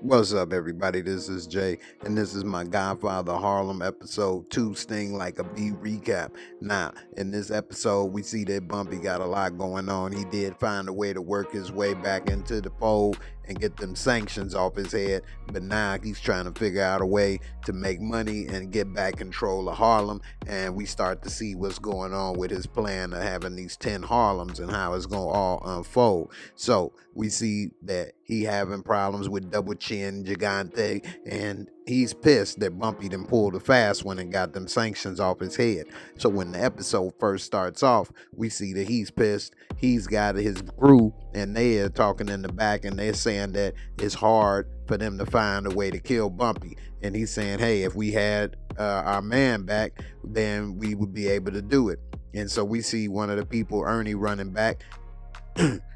What's up, everybody? This is Jay, and this is my Godfather of Harlem episode 2 Sting Like a Bee recap. Now, in this episode, we see that Bumpy got a lot going on. He did find a way to work his way back into the fold and get them sanctions off his head, but now he's trying to figure out a way to make money and get back control of Harlem. And we start to see what's going on with his plan of having these 10 Harlems and how it's going to all unfold. So we see that he having problems with Double Chin Gigante, and he's pissed that Bumpy done pulled a fast one and got them sanctions off his head. So when the episode first starts off, we see that he's pissed. He's got his crew, and they are talking in the back, and they're saying that it's hard for them to find a way to kill Bumpy. And he's saying, hey, if we had our man back, then we would be able to do it. And so we see one of the people, Ernie, running back.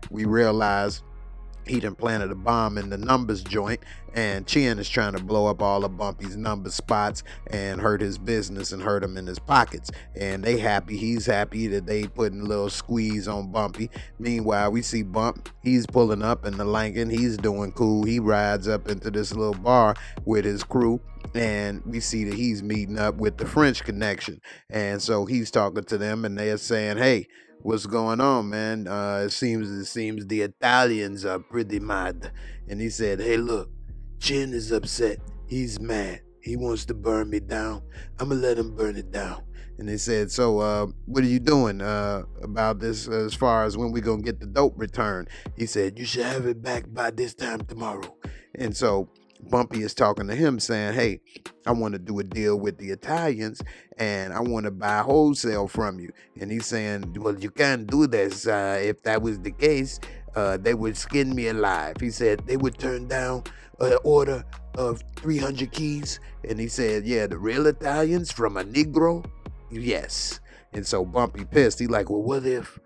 We realize he done planted a bomb in the numbers joint, and Chin is trying to blow up all of Bumpy's number spots and hurt his business and hurt him in his pockets. And they happy, he's happy that they putting a little squeeze on Bumpy. Meanwhile, we see Bump, he's pulling up in the Lincoln, he's doing cool. He rides up into this little bar with his crew, and we see that he's meeting up with the French connection. And so he's talking to them, and they're saying, hey, what's going on, man? It seems the Italians are pretty mad. And he said, hey, look, Chin is upset. He's mad. He wants to burn me down. I'm gonna let him burn it down. And they said, so what are you doing about this as far as when we gonna get the dope returned? He said, you should have it back by this time tomorrow. And so Bumpy is talking to him saying, hey, I want to do a deal with the Italians and I want to buy wholesale from you. And he's saying, well, you can't do this. If that was the case, they would skin me alive. He said they would turn down an order of 300 keys. And he said, yeah, the real Italians from a Negro? Yes. And so Bumpy pissed. He like, well, what if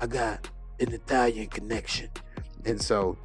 I got an Italian connection? And so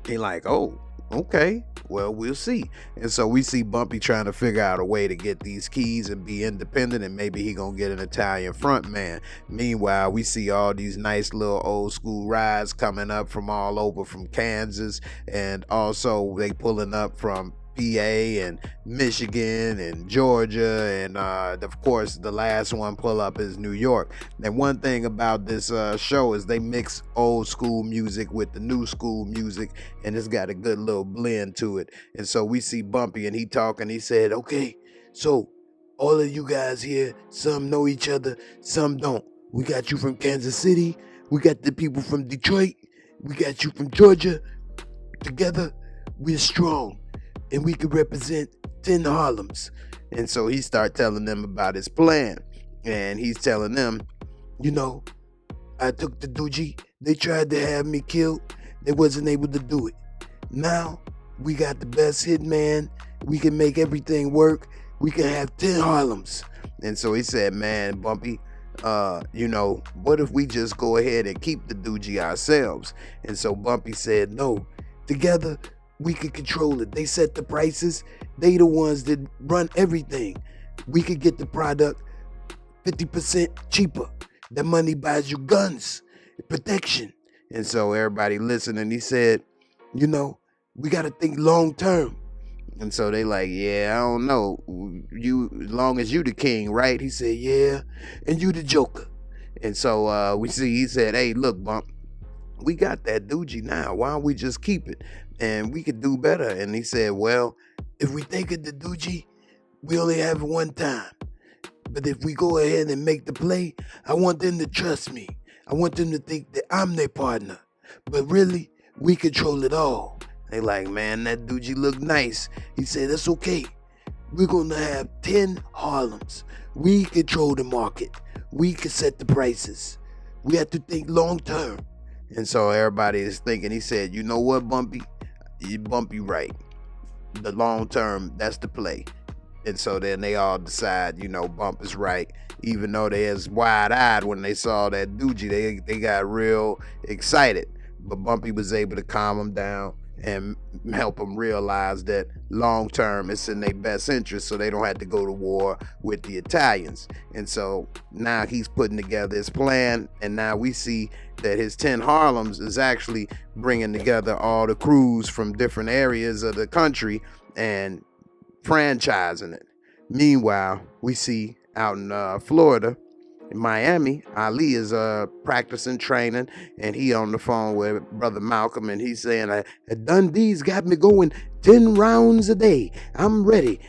he like, oh, okay, well, we'll see. And so we see Bumpy trying to figure out a way to get these keys and be independent, and maybe he gonna get an Italian front man. Meanwhile, we see all these nice little old school rides coming up from all over, from Kansas, and also they pulling up from PA and Michigan and Georgia, and of course the last one pull up is New York. And one thing about this show is they mix old school music with the new school music, and it's got a good little blend to it. And so we see Bumpy, and he talking. He said, okay, so all of you guys here, some know each other, some don't. We got you from Kansas City, we got the people from Detroit, we got you from Georgia. Together we're strong, and we could represent 10 Harlems. And so he start telling them about his plan. And he's telling them, you know, I took the Doogie. They tried to have me killed. They wasn't able to do it. Now, we got the best hitman. We can make everything work. We can have 10 Harlems. And so he said, man, Bumpy, you know, what if we just go ahead and keep the Doogie ourselves? And so Bumpy said, no, together, we could control it. They set the prices. They the ones that run everything. We could get the product 50% cheaper. That money buys you guns, protection. And so everybody listened, and he said, you know, we got to think long term. And so they like, yeah, I don't know. You, as long as you the king, right? He said, yeah, and you the joker. And so we see, he said, hey, look, Bump, we got that Doogie now. Why don't we just keep it? And we could do better. And he said, well, if we take it to Doogie, we only have it one time. But if we go ahead and make the play, I want them to trust me. I want them to think that I'm their partner. But really, we control it all. They like, man, that Doogie look nice. He said, that's okay. We're going to have 10 Harlems. We control the market. We can set the prices. We have to think long term. And so everybody is thinking. He said, you know what, Bumpy? Bumpy right. The long term, that's the play. And so then they all decide, you know, Bump is right. Even though they was wide-eyed when they saw that Doogie, they got real excited. But Bumpy was able to calm them down, and help them realize that long term it's in their best interest, so they don't have to go to war with the Italians. And so now he's putting together his plan, and now we see that his 10 Harlems is actually bringing together all the crews from different areas of the country and franchising it. Meanwhile, we see out in Florida, in Miami, Ali is practicing training, and he on the phone with brother Malcolm, and he's saying, Dundee's got me going 10 rounds a day. I'm ready.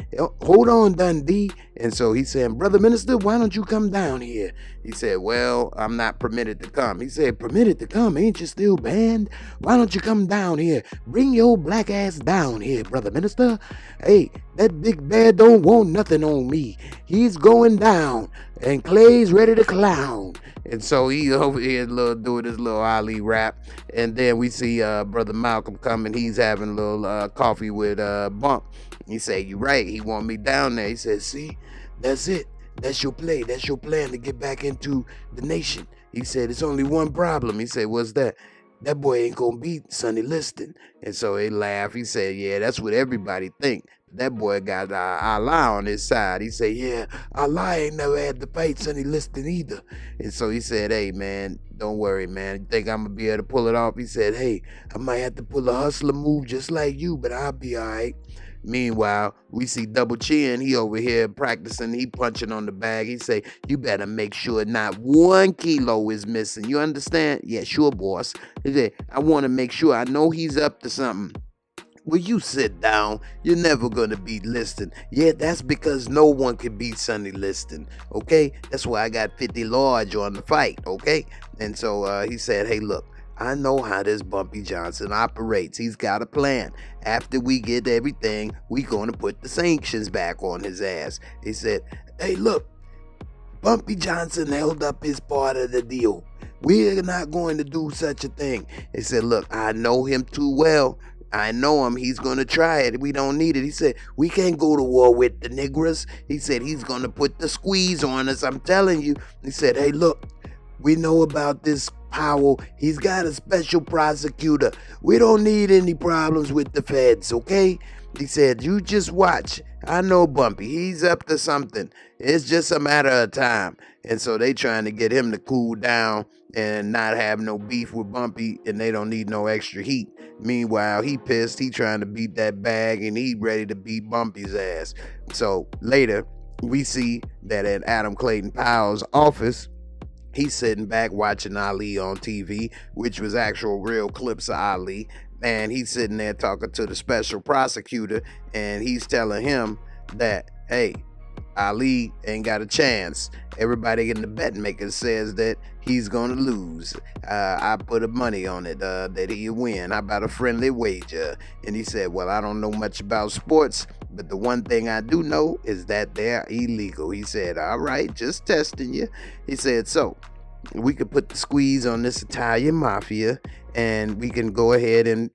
Hold on, Dundee. And so he's saying, brother minister, why don't you come down here? He said, well, I'm not permitted to come. He said, permitted to come? Ain't you still banned? Why don't you come down here? Bring your black ass down here, brother minister. Hey, that big bear don't want nothing on me. He's going down, and Clay's ready to clown. And so he over here doing his little Ali rap. And then we see brother Malcolm coming. He's having a little coffee with Bump. He said, you right. He want me down there. He said, see, that's it. That's your play. That's your plan to get back into the nation. He said, it's only one problem. He said, what's that? That boy ain't gonna beat Sonny Liston. And so they laugh. He said, yeah, that's what everybody think. That boy got Allah on his side. He said, yeah, Allah ain't never had to fight Sonny Liston either. And so he said, hey, man, don't worry, man. You think I'm going to be able to pull it off? He said, hey, I might have to pull a hustler move just like you, but I'll be all right. Meanwhile, we see Double Chin. He over here practicing. He punching on the bag. He say, you better make sure not 1 kilo is missing. You understand? Yeah, sure, boss. He said, I want to make sure. I know he's up to something. Will you sit down? You're never gonna beat Liston. Yeah, that's because no one can beat Sonny Liston. Okay, that's why I got 50 large on the fight. Okay, and so he said, hey, look, I know how this Bumpy Johnson operates. He's got a plan. After we get everything, we gonna put the sanctions back on his ass. He said, hey, look, Bumpy Johnson held up his part of the deal. We're not going to do such a thing. He said, look, I know him too well. I know him. He's going to try it. We don't need it. He said, we can't go to war with the niggers. He said, he's going to put the squeeze on us. I'm telling you. He said, hey, look, we know about this Powell. He's got a special prosecutor. We don't need any problems with the feds, okay? He said, you just watch. I know Bumpy. He's up to something. It's just a matter of time. And so they trying to get him to cool down and not have no beef with Bumpy, and they don't need no extra heat. Meanwhile, he pissed. He trying to beat that bag, and he ready to beat Bumpy's ass. So later, we see that at Adam Clayton Powell's office, he's sitting back watching Ali on TV, which was actual real clips of Ali. And he's sitting there talking to the special prosecutor, and he's telling him that, hey, Ali ain't got a chance. Everybody in the bet maker says that he's gonna lose. I put a money on it that he'll win. How about a friendly wager? And he said, well, I don't know much about sports, but the one thing I do know is that they're illegal. He said, all right, just testing you. He said, so we could put the squeeze on this Italian mafia, and we can go ahead and,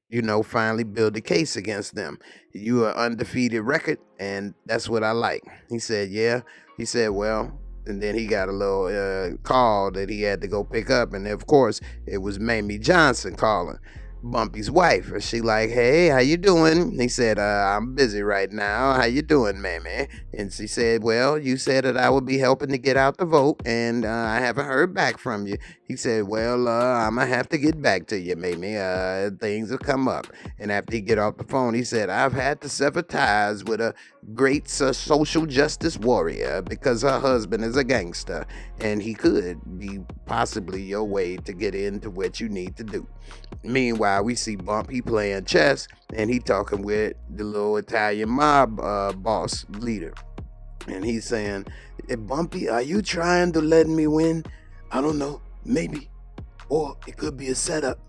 finally build a case against them. You are undefeated record, and that's what I like. He said, yeah. He said, well, and then he got a little call that he had to go pick up, and of course, it was Mamie Johnson calling, Bumpy's wife. And she like, hey, how you doing? He said, I'm busy right now. How you doing, Mamie? And she said, well, you said that I would be helping to get out the vote, and I haven't heard back from you. He said, well, I'm going to have to get back to you, Mamie. Things have come up. And after he get off the phone, he said, I've had to sever ties with a great social justice warrior because her husband is a gangster, and he could be possibly your way to get into what you need to do. Meanwhile, we see Bumpy playing chess, and he talking with the little Italian mob boss leader. And he's saying, hey, Bumpy, are you trying to let me win? I don't know, maybe. Or it could be a setup.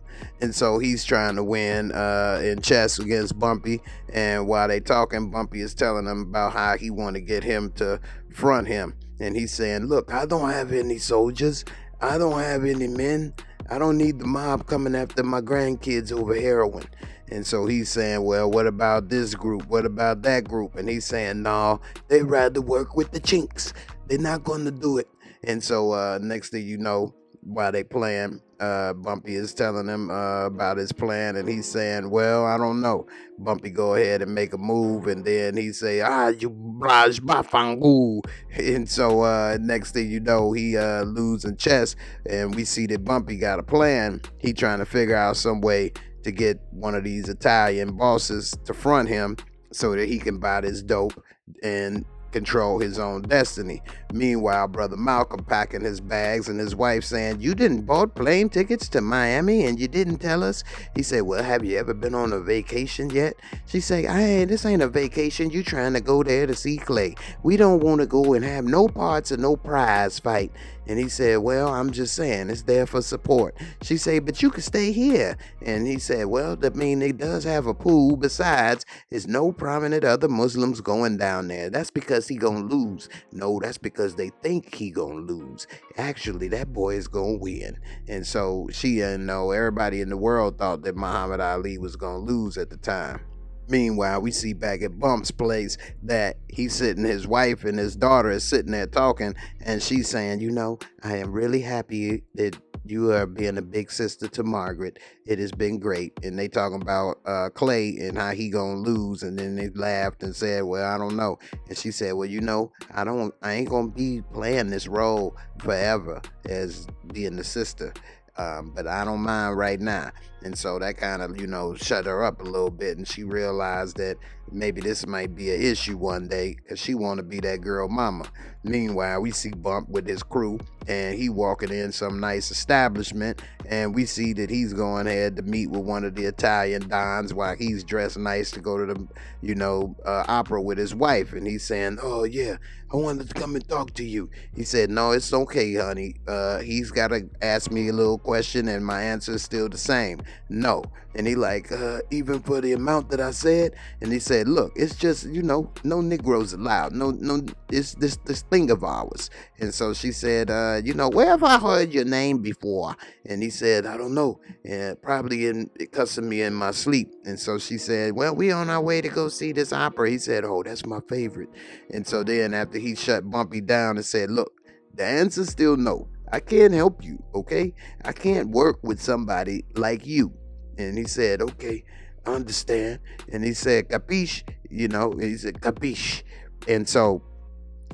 And so he's trying to win in chess against Bumpy. And while they talking, Bumpy is telling him about how he want to get him to front him. And he's saying, look, I don't have any soldiers. I don't have any men. I don't need the mob coming after my grandkids over heroin. And so he's saying, well, what about this group? What about that group? And he's saying, no, they'd rather work with the chinks. They're not going to do it. And so next thing you know, while they playing, Bumpy is telling him about his plan, and he's saying, well, I don't know. Bumpy go ahead and make a move, and then he say, you blaj bafangu. And so next thing you know, he losing chess, and we see that Bumpy got a plan. He trying to figure out some way to get one of these Italian bosses to front him so that he can buy this dope and control his own destiny. Meanwhile, brother Malcolm packing his bags, and his wife saying, you didn't bought plane tickets to Miami and you didn't tell us? He said, well, have you ever been on a vacation yet? She said, hey, this ain't a vacation. You trying to go there to see Clay. We don't want to go and have no parts of no prize fight. And he said, well, I'm just saying, it's there for support. She said, but you can stay here. And he said, well, that mean it does have a pool. Besides, there's no prominent other Muslims going down there. That's because he gonna lose. No, that's because they think he gonna lose. Actually, that boy is gonna win. And so she and everybody in the world thought that Muhammad Ali was gonna lose at the time. Meanwhile, we see back at Bump's place that he's sitting, his wife and his daughter is sitting there talking, and she's saying, I am really happy that you are being a big sister to Margaret. It has been great. And they talking about Clay and how he gonna lose, and then they laughed and said, well, I don't know. And she said, well, I ain't gonna be playing this role forever as being the sister. But I don't mind right now. And so that kind of, shut her up a little bit. And she realized that maybe this might be an issue one day because she want to be that girl mama. Meanwhile, we see Bump with his crew, and he walking in some nice establishment, and we see that he's going ahead to meet with one of the Italian dons while he's dressed nice to go to the, opera with his wife. And he's saying, oh yeah, I wanted to come and talk to you. He said, no, it's okay, honey. He's got to ask me a little question, and my answer is still the same. No. And he like, even for the amount that I said? And he said, look, it's just, no Negroes allowed. No, it's this thing of ours. And so she said, where have I heard your name before? And he said, I don't know. Probably in cussing me in my sleep. And so she said, well, we on our way to go see this opera. He said, oh, that's my favorite. And so then after he shut Bumpy down and said, look, the answer's still no. I can't help you, okay? I can't work with somebody like you. And he said, okay, I understand. And he said, capiche? He said, capiche. And so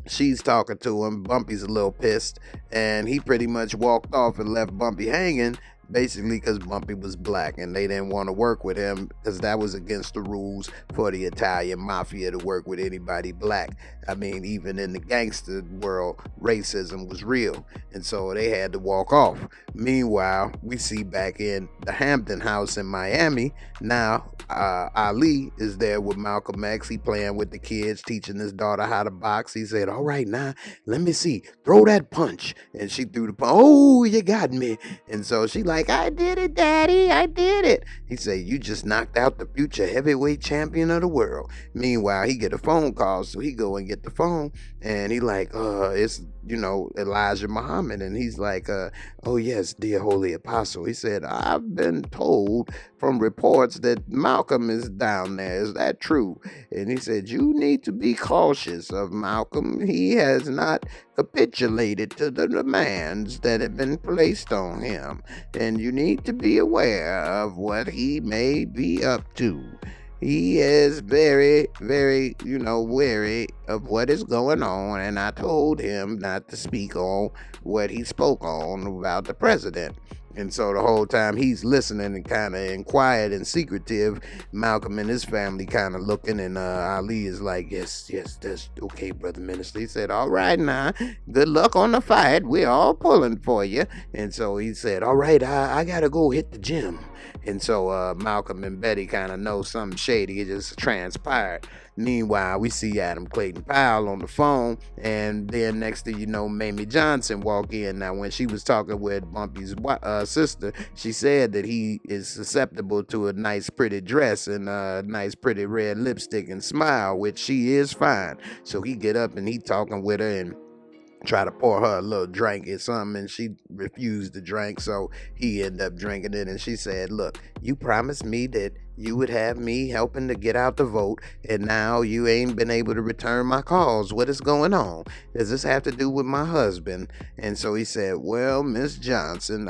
she's talking to him. Bumpy's a little pissed, and he pretty much walked off and left Bumpy hanging, basically because Bumpy was black and they didn't want to work with him because that was against the rules for the Italian mafia to work with anybody black. I mean, even in the gangster world, racism was real, and so they had to walk off. Meanwhile, we see back in the Hampton house in Miami, now Ali is there with Malcom X. He playing with the kids, teaching his daughter how to box. He said, all right, now, let me see. Throw that punch. And she threw the punch. Oh, you got me. And so she like, I did it, Daddy. I did it. He said, you just knocked out the future heavyweight champion of the world. Meanwhile, he get a phone call, so he go and get the phone. And he like, it's, Elijah Muhammad. And he's like, oh, yes, dear holy apostle. He said, I've been told from reports that Malcolm is down there. Is that true? And he said, you need to be cautious of Malcolm. He has not capitulated to the demands that have been placed on him. And you need to be aware of what he may be up to. He is very, very, wary of what is going on, and I told him not to speak on what he spoke on about the president. And so the whole time he's listening and kind of quiet and secretive, Malcolm and his family kind of looking, and Ali is like, yes, that's okay, Brother Minister. He said, all right now, good luck on the fight. We're all pulling for you. And so he said, all right, I got to go hit the gym. And so Malcolm and Betty kind of know something shady. It just transpired. Meanwhile, we see Adam Clayton Powell on the phone, and then next thing you know, Mamie Johnson walk in. Now, when she was talking with Bumpy's sister, she said that he is susceptible to a nice, pretty dress and a nice, pretty red lipstick and smile, which she is fine. So he get up and he talking with her and try to pour her a little drink or something, and she refused to drink, so he ended up drinking it. And she said, look, you promised me that you would have me helping to get out the vote, and now you ain't been able to return my calls. What is going on? Does this have to do with my husband? And so he said, well, Miss Johnson,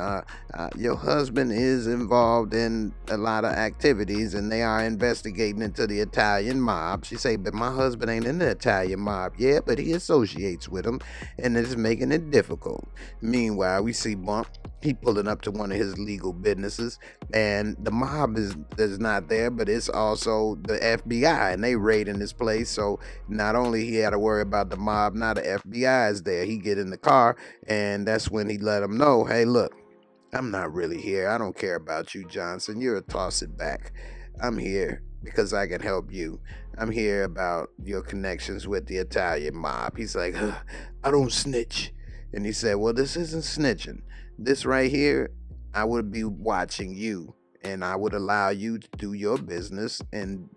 your husband is involved in a lot of activities, and they are investigating into the Italian mob. She said, but my husband ain't in the Italian mob. Yeah, but he associates with them, and it's making it difficult. Meanwhile, we see Bump. He pulling up to one of his legal businesses, and the mob is not there, but it's also the FBI, and they raiding this place. So not only he had to worry about the mob, now the FBI is there. He get in the car, and that's when he let them know, hey, look, I'm not really here. I don't care about you, Johnson. You're a toss it back. I'm here because I can help you. I'm here about your connections with the Italian mob. He's like, I don't snitch. And he said, well, this isn't snitching. This right here, I would be watching you, and I would allow you to do your business, and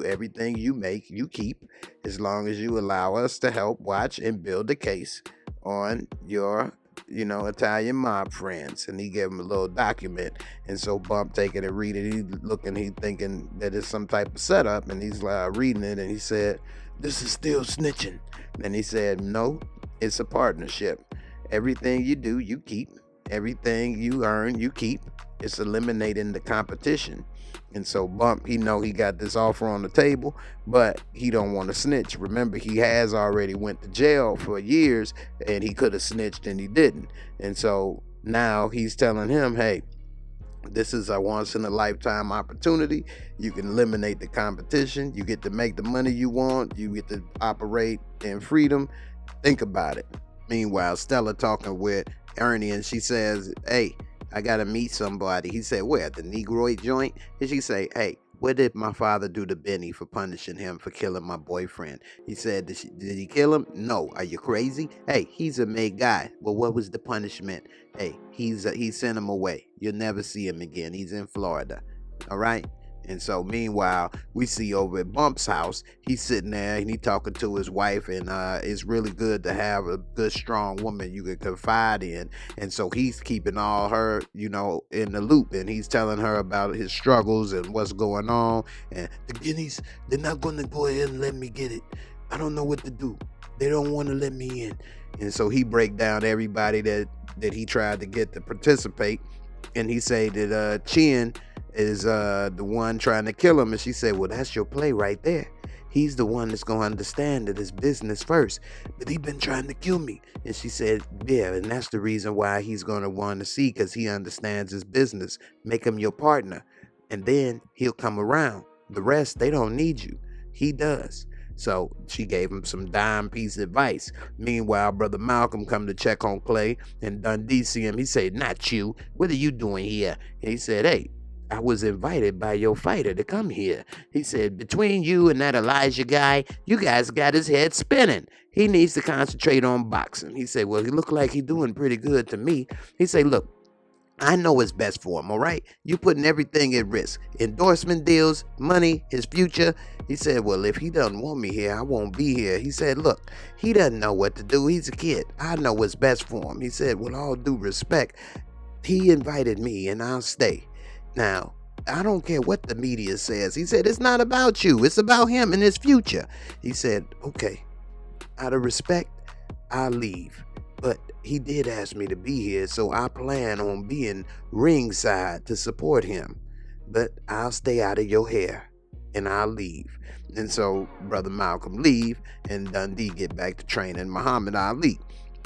everything you make, you keep, as long as you allow us to help watch and build a case on your, Italian mob friends. And he gave him a little document. And so Bump taking it, read it. He thinking that it's some type of setup, and he's reading it, and he said, this is still snitching. And he said, no, it's a partnership. Everything you do, you keep. Everything you earn, you keep. It's eliminating the competition. And so Bump, he got this offer on the table, but he don't want to snitch. Remember, he has already went to jail for years, and he could have snitched and he didn't. And so now he's telling him, hey, this is a once in a lifetime opportunity. You can eliminate the competition. You get to make the money you want. You get to operate in freedom. Think about it. Meanwhile, Stella talking with Ernie, and she says, hey, I gotta meet somebody. He said, where? The Negroid joint? And she say, hey, what did my father do to Benny for punishing him for killing my boyfriend? He said, did he kill him? No. Are you crazy? Hey, he's a made guy. Well, what was the punishment? Hey, he sent him away. You'll never see him again. He's in Florida. All right? And so meanwhile, we see over at Bump's house, he's sitting there and he talking to his wife, and it's really good to have a good, strong woman you can confide in. And so he's keeping all her, in the loop, and he's telling her about his struggles and what's going on. And the guineas, they're not going to go ahead and let me get it. I don't know what to do. They don't want to let me in. And so he break down everybody that he tried to get to participate. And he say that Chin is the one trying to kill him. And she said, well, that's your play right there. He's the one that's going to understand that it's business first. But he been trying to kill me. And she said, yeah, and that's the reason why he's going to want to see, because he understands his business. Make him your partner. And then he'll come around. The rest, they don't need you. He does. So she gave him some dime piece advice. Meanwhile, Brother Malcolm come to check on Clay, and Dundee see him. He said, not you. What are you doing here? And he said, hey, I was invited by your fighter to come here. He said, between you and that Elijah guy, you guys got his head spinning. He needs to concentrate on boxing. He said, well, he look like he's doing pretty good to me. He said, look, I know what's best for him, all right? You putting everything at risk. Endorsement deals, money, his future. He said, well, if he doesn't want me here, I won't be here. He said, look, he doesn't know what to do. He's a kid. I know what's best for him. He said, with all due respect, he invited me and I'll stay. Now, I don't care what the media says. He said, it's not about you. It's about him and his future. He said, okay, out of respect, I'll leave. But he did ask me to be here, so I plan on being ringside to support him. But I'll stay out of your hair, and I'll leave. And so Brother Malcolm leave, and Dundee get back to training Muhammad Ali.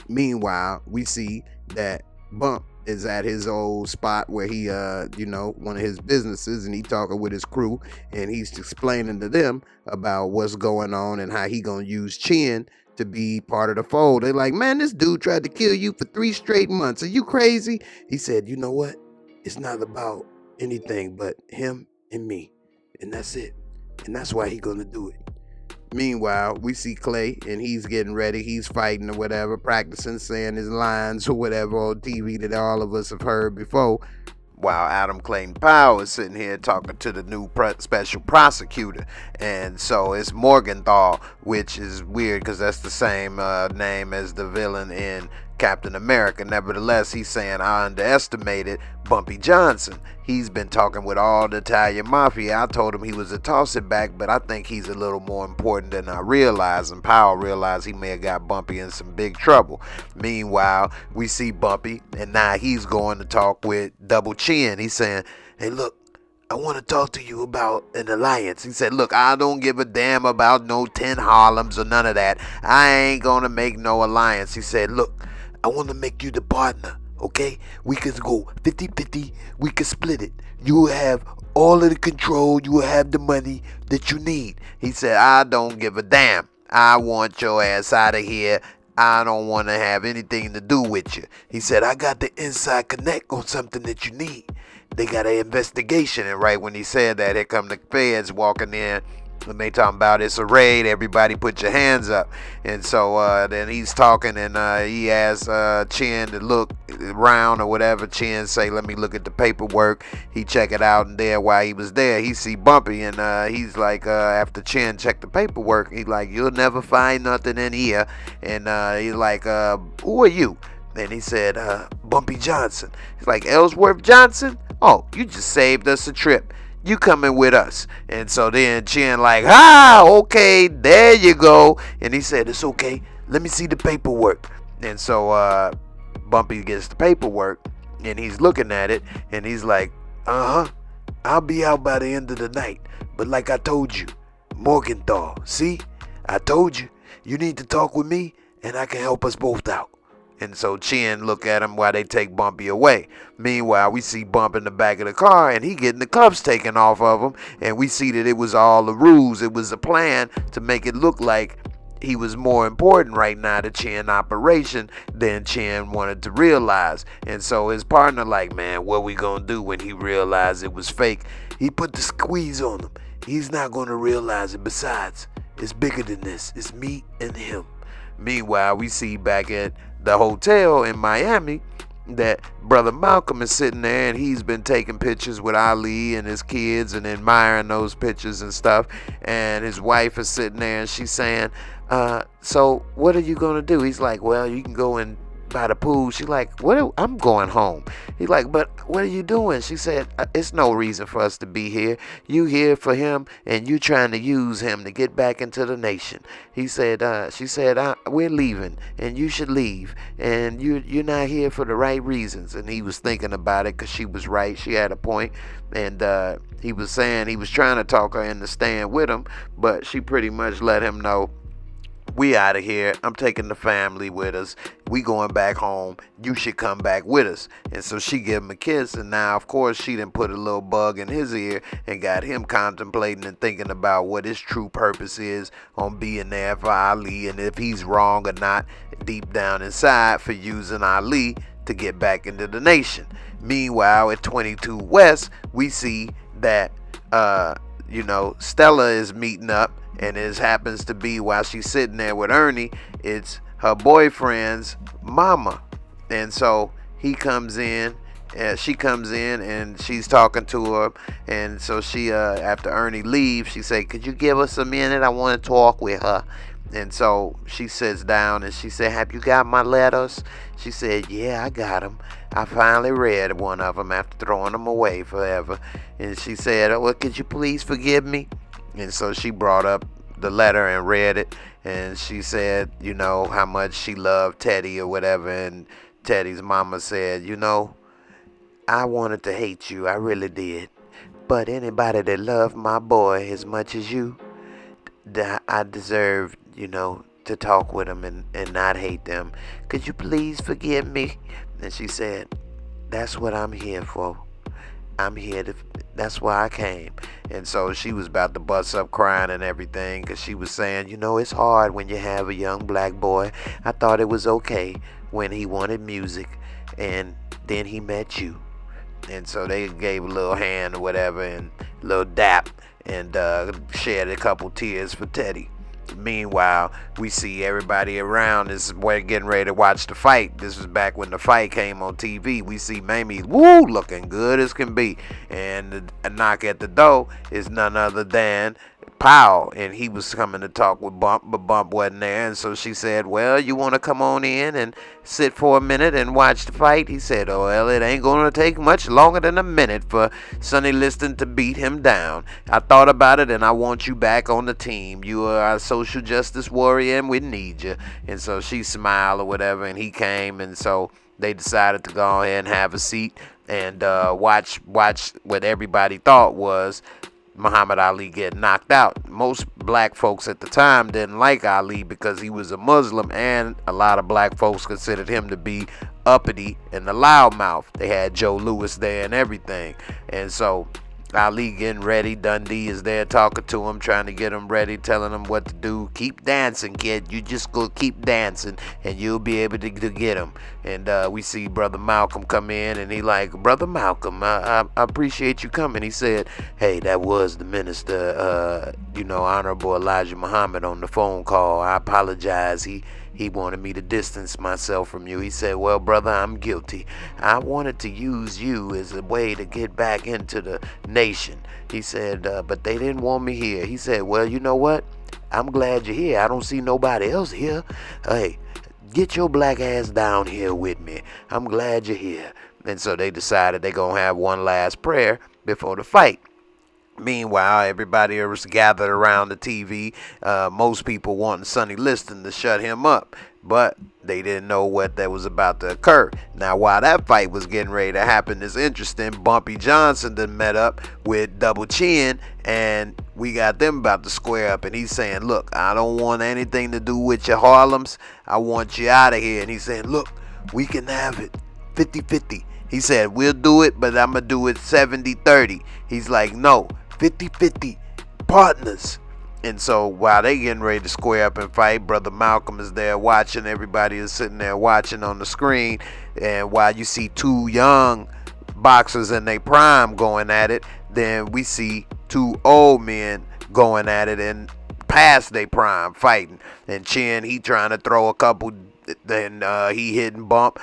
Meanwhile, we see that Bump is at his old spot where he, one of his businesses, and he talking with his crew, and he's explaining to them about what's going on and how he gonna use Chin to be part of the fold. They're like, man, this dude tried to kill you for 3 straight months. Are you crazy? He said, you know what? It's not about anything but him and me. And that's it. And that's why he's gonna do it. Meanwhile, we see Clay, and he's getting ready. He's fighting or whatever, practicing saying his lines or whatever on TV that all of us have heard before. While Adam Clayton Powell is sitting here talking to the new special prosecutor. And so it's Morgenthau, which is weird because that's the same name as the villain in Captain America. Nevertheless, he's saying I underestimated Bumpy Johnson. He's been talking with all the Italian mafia. I told him he was a toss it back, but I think he's a little more important than I realized. And Powell realized he may have got Bumpy in some big trouble. Meanwhile, we see Bumpy, and now he's going to talk with Double Chin. He's saying, hey, look, I want to talk to you about an alliance. He said, look, I don't give a damn about no 10 Harlems or none of that. I ain't going to make no alliance. He said, look, I want to make you the partner, okay? We could go 50-50. We could split it. You will have all of the control. You will have the money that you need. He said, I don't give a damn. I want your ass out of here. I don't want to have anything to do with you. He said, I got the inside connect on something that you need. They got an investigation, and right when he said that, here come the feds walking in, and they talking about it's a raid, everybody put your hands up. And so then he's talking, and he asks Chin to look around or whatever. Chin say, let me look at the paperwork. He check it out, and there while he was there, he see Bumpy, and he's like, after Chin checked the paperwork, he's like, you'll never find nothing in here. And he's like, who are you? And he said, Bumpy Johnson. He's like, Ellsworth Johnson? Oh, you just saved us a trip. You coming with us. And so then Chin like, okay, there you go. And he said, it's okay. Let me see the paperwork. And so Bumpy gets the paperwork, and he's looking at it, and he's like, I'll be out by the end of the night. But like I told you, Morgenthau, see? I told you, you need to talk with me, and I can help us both out. And so Chin look at him while they take Bumpy away. Meanwhile, we see Bump in the back of the car, and he getting the cuffs taken off of him. And we see that it was all a ruse. It was a plan to make it look like he was more important right now to Chin operation than Chin wanted to realize. And so his partner like, man, what we gonna do when he realized it was fake? He put the squeeze on him. He's not gonna realize it. Besides, it's bigger than this. It's me and him. Meanwhile, we see back at the hotel in Miami that brother Malcom is sitting there, and he's been taking pictures with Ali and his kids and admiring those pictures and stuff. And his wife is sitting there, and she's saying, so what are you gonna do? He's like, well, you can go and by the pool. She's like, I'm going home. He's like, but what are you doing? She said, it's no reason for us to be here. You here for him, and you trying to use him to get back into the nation. He said, she said, we're leaving, and you should leave, and you're not here for the right reasons. And he was thinking about it, because she was right. She had a point. And he was saying he was trying to talk her into staying with him, but she pretty much let him know, we out of here. I'm taking the family with us. We going back home. You should come back with us. And so she gave him a kiss. And now, of course, she done put a little bug in his ear and got him contemplating and thinking about what his true purpose is on being there for Ali, and if he's wrong or not deep down inside for using Ali to get back into the nation. Meanwhile, at 22 West, we see that, Stella is meeting up. And it happens to be while she's sitting there with Ernie, it's her boyfriend's mama. And so he comes in, she comes in, and she's talking to her. And so she, after Ernie leaves, she said, could you give us a minute? I want to talk with her. And so she sits down, and she said, have you got my letters? She said, yeah, I got them. I finally read one of them after throwing them away forever. And she said, well, could you please forgive me? And so she brought up the letter and read it, and she said, how much she loved Teddy or whatever. And Teddy's mama said, I wanted to hate you, I really did. But anybody that loved my boy as much as you, I deserve, to talk with them and not hate them. Could you please forgive me? And she said, that's what I'm here for. I'm here that's why I came. And so she was about to bust up crying and everything, because she was saying, it's hard when you have a young black boy. I thought it was okay when he wanted music, and then he met you. And so they gave a little hand or whatever, and a little dap, and shed a couple tears for Teddy. Meanwhile, we see everybody around is getting ready to watch the fight. This was back when the fight came on TV. We see Mamie, looking good as can be. And a knock at the door is none other than Powell, and he was coming to talk with Bump, but Bump wasn't there. And so she said, well, you want to come on in and sit for a minute and watch the fight? He said, oh, well, it ain't going to take much longer than a minute for Sonny Liston to beat him down. I thought about it, and I want you back on the team. You are our social justice warrior, and we need you. And so she smiled or whatever, and he came, and so they decided to go ahead and have a seat and watch what everybody thought was Muhammad Ali get knocked out. Most black folks at the time didn't like Ali because he was a Muslim, and a lot of black folks considered him to be uppity and a loudmouth. They had Joe Louis there and everything. And so Ali getting ready. Dundee is there talking to him, trying to get him ready, telling him what to do. Keep dancing, kid. You just go keep dancing, and you'll be able to get him. And we see Brother Malcom come in, and he like, Brother Malcom, I appreciate you coming. He said, hey, that was the minister, Honorable Elijah Muhammad on the phone call. I apologize. He wanted me to distance myself from you. He said, well, brother, I'm guilty. I wanted to use you as a way to get back into the nation. He said, but they didn't want me here. He said, well, you know what? I'm glad you're here. I don't see nobody else here. Hey, get your black ass down here with me. I'm glad you're here. And so they decided they're going to have one last prayer before the fight. Meanwhile, everybody was gathered around the TV. Most people wanting Sonny Liston to shut him up, but they didn't know what that was about to occur. Now, while that fight was getting ready to happen, it's interesting. Bumpy Johnson then met up with Double Chin, and we got them about to square up. And he's saying, look, I don't want anything to do with your Harlems. I want you out of here. And he's saying, look, we can have it 50-50. He said, we'll do it, but I'm going to do it 70-30. He's like, no, 50-50 partners. And so while they getting ready to square up and fight, Brother Malcom is there watching. Everybody is sitting there watching on the screen. And while you see two young boxers in their prime going at it, then we see two old men going at it and past their prime fighting. And Chin, he trying to throw a couple. Then he hitting Bump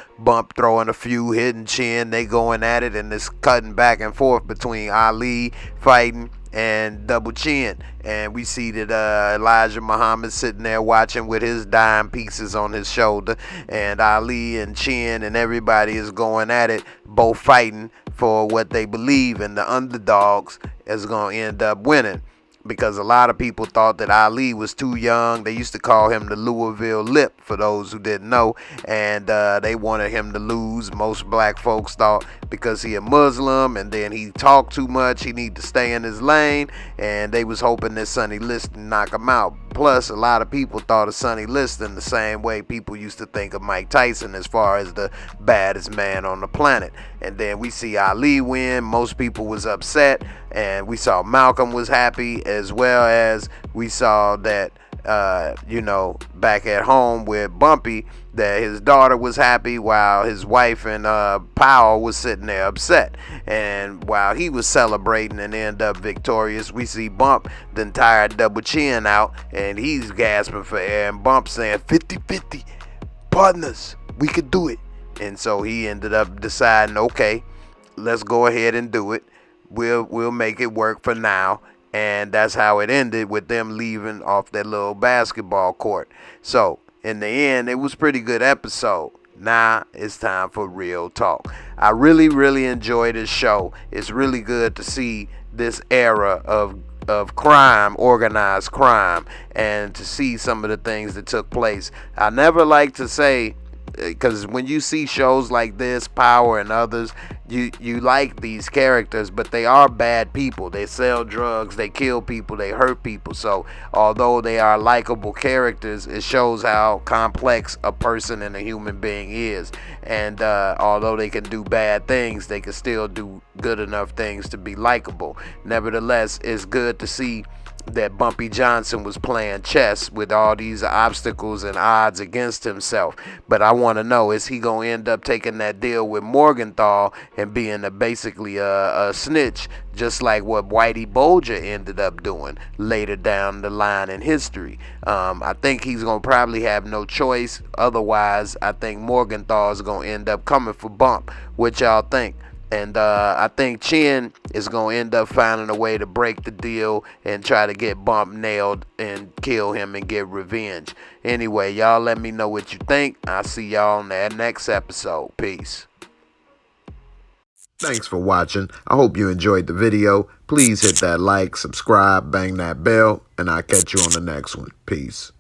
throwing a few, hitting Chin. They going at it, and it's cutting back and forth between Ali fighting and Double Chin. And we see that Elijah Muhammad sitting there watching with his dime pieces on his shoulder, and Ali and Chin and everybody is going at it, both fighting for what they believe, and the underdogs is going to end up winning. Because a lot of people thought that Ali was too young. They used to call him the Louisville Lip, for those who didn't know. And they wanted him to lose. Most black folks thought because he a Muslim and then he talked too much, he need to stay in his lane. And they was hoping that Sonny Liston knock him out. Plus, a lot of people thought of Sonny Liston the same way people used to think of Mike Tyson as far as the baddest man on the planet. And then we see Ali win. Most people was upset. And we saw Malcom was happy, as well as we saw that, back at home with Bumpy, that his daughter was happy while his wife and Powell was sitting there upset. And while he was celebrating and end up victorious, we see Bump then tired Double Chin out, and he's gasping for air, and Bump saying 50-50 partners, we could do it. And so he ended up deciding, okay, let's go ahead and do it. We'll make it work for now. And that's how it ended, with them leaving off that little basketball court. So in the end, it was a pretty good episode. Now it's time for real talk. I really, really enjoy this show. It's really good to see this era of crime, organized crime, and to see some of the things that took place. I never like to say, because when you see shows like this, Power and others, you like these characters, but they are bad people. They sell drugs, they kill people, they hurt people. So although they are likable characters, it shows how complex a person and a human being is. And although they can do bad things, they can still do good enough things to be likable. Nevertheless, it's good to see that Bumpy Johnson was playing chess with all these obstacles and odds against himself. But I want to know, is he going to end up taking that deal with Morgenthau and being basically a snitch, just like what Whitey Bulger ended up doing later down the line in history? I think he's going to probably have no choice. Otherwise, I think Morgenthau is going to end up coming for Bump. What y'all think? And I think Chin is going to end up finding a way to break the deal and try to get Bump nailed and kill him and get revenge. Anyway, y'all let me know what you think. I'll see y'all on that next episode. Peace. Thanks for watching. I hope you enjoyed the video. Please hit that like, subscribe, bang that bell, and I'll catch you on the next one. Peace.